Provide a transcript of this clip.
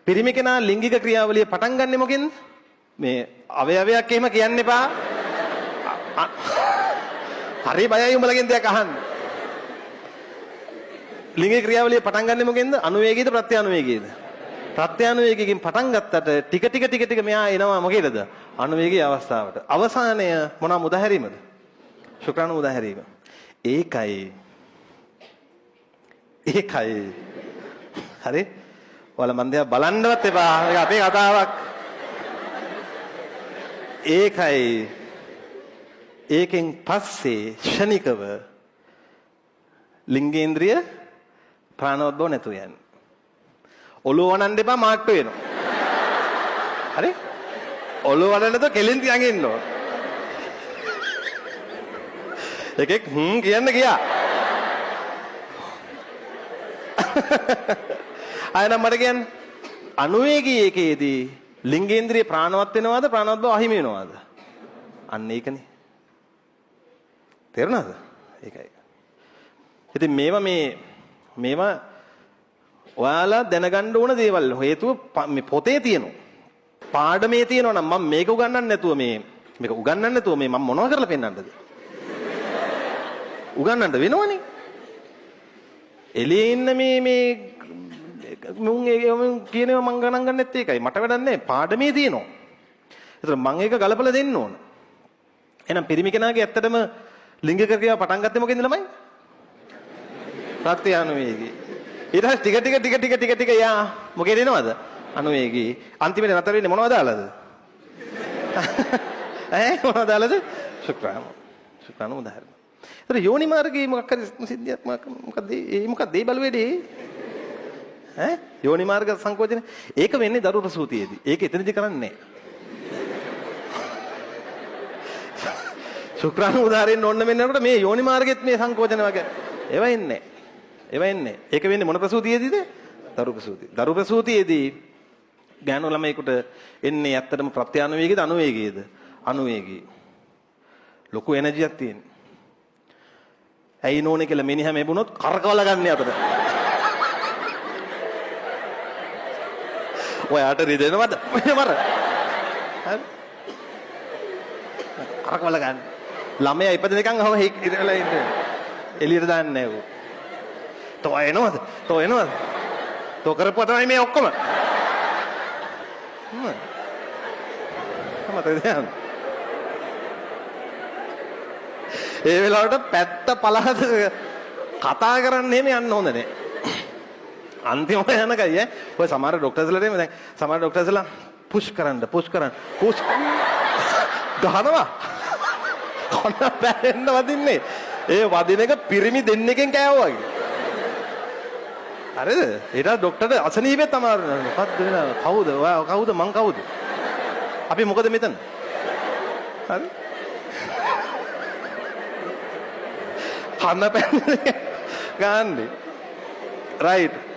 පිරිමි කෙනා ලිංගික ක්‍රියාවලිය පටන් ගන්නෙ මොකෙන්ද? මේ අවයවයක් එහෙම කියන්න එපා. හරි බයයි උඹලගෙන් දෙයක් අහන්න. ලිංගික ක්‍රියාවලිය පටන් ගන්නෙ මොකෙන්ද? අනුවේගීද ප්‍රත්‍යානුවේගීද? ප්‍රත්‍යානුවේගයෙන් පටන් ගත්තට ටික මෙයා එනවා මොකේද? අනුවේගී අවස්ථාවට. අවසානය මොනවා මුදාහැරීමද? ශුක්‍රාණු මුදාහැරීම. ඒකයි. හරි? ඔයාලා මන් දිහා බලන්නවත් එපා. ඒක අපේ කතාවක්. ඒකයි. ඒකෙන් පස්සේ ෂණිකව ලිංගේන්ද්‍රිය ප්‍රාණෝද්භව නැතු යන්නේ. ඔළුව වනන්න එපා මාට්ටු වෙනවා. හරි? ඔළුව වනන්නද කෙලින් තියන් ඉන්න ඕන. එකෙක් කියන්න ගියා. ආයෙනම් මට කියන්න. අනුවේගී එකේදී ලිංගේන්ද්‍රිය ප්‍රාණවත් වෙනවද ප්‍රාණෝද්භව අහිමි වෙනවද? අන්න ඒකනේ. තේරුණාද? ඒකයි. ඉතින් මේවා ඔයාලා දැනගන්න ඕන දේවල්. හේතුව මේ පොතේ තියෙනවා. පාඩමේ තියෙනවා නම් මම මේක උගන්වන්න නැතුව මේක උගන්වන්න නැතුව මම මොනව කරලා පෙන්නන්නද? උගන්වන්න වෙනවනේ. එළියේ ඉන්න මුන් කියනවා මං ගණන් ගන්නෙත් ඒකයි. මට වැඩක් නැහැ. පාඩමේ තියෙනවා. ඒතර මං ඒක ගලපලා දෙන්න ඕන. එහෙනම් පිරිමි කෙනාගේ ඇත්තටම ලිංගික ක්‍රියාව පටන් ගත්තේ මොකෙන්ද ළමයි? ප්‍රත්‍යානුවේගී. ඊට පස්සේ ටික යා මොකේද එනවද? අනුවේගී. අන්තිමට නතර වෙන්නේ මොනවද දාලාද? මොනවද දාලාද? ශුක්‍රාණු උදාහරණ. ඒතර යෝනි මාර්ගයේ මොකක් හරි සිද්ධියක් මොකක්ද ඒ බලවේදී? යෝනි මාර්ග සංකෝචන. ඒක වෙන්නේ දරු ප්‍රසූතියේදී. ඒක එතනදි කරන්නේ නැහැ. ශුක්‍රාණු උදාහරණෙන් ඕන්න මෙන්නකොට මේ යෝනි මාර්ගෙත් මේ සංකෝචන වගේ ඒවා ඉන්නේ. ඒක වෙන්නේ මොන ප්‍රසූතියේදීද? දරු ප්‍රසූතිය. දරු ප්‍රසූතියේදී ගෑනු ළමයෙකුට එන්නේ ඇත්තටම ප්‍රත්‍යානුවේගීද අනුවේගීද? අනුවේගී. ලොකු එනර්ජියක් තියෙන. ඇයි නෝනේ කියලා මිනිහා මෙබුණොත් කරකවල ගන්න යතට. ඔයාට රිදෙනවද? මර. හරි. කරකවල ගන්න. ළමයා ඉපදෙනකන් අහම ඉරලා ඉන්නේ. එළියට දාන්නේ නැහැ ඌ. තෝ එනවද? තෝ කරපුවා තමයි මේ ඔක්කොම. ඒ වෙලාවට පැත්ත පළහද කතා කරන්න එහෙම යන්න හොඳ නැහැ. අන්තිමට යනකයි ඔය සමහර ડોක්ටර්ස්ලාට එහෙම දැන් සමහර ડોක්ටර්ස්ලා පුෂ් කරන්න ගහනවා. කොන්න බැරෙන්න වදින්නේ. ඒ වදින එක පිරිමි දෙන්නෙක්ෙන් කෑවා වගේ. හරිද? ඊට ડોක්ටර්ට අසනීපෙත් අමාරු නෑ. මොකද්ද වෙන? කවුද? ඔයා කවුද? මං කවුද? අපි මොකද මෙතන? හරි? කන්න පැන්නේ ගාන්නේ. රයිට්.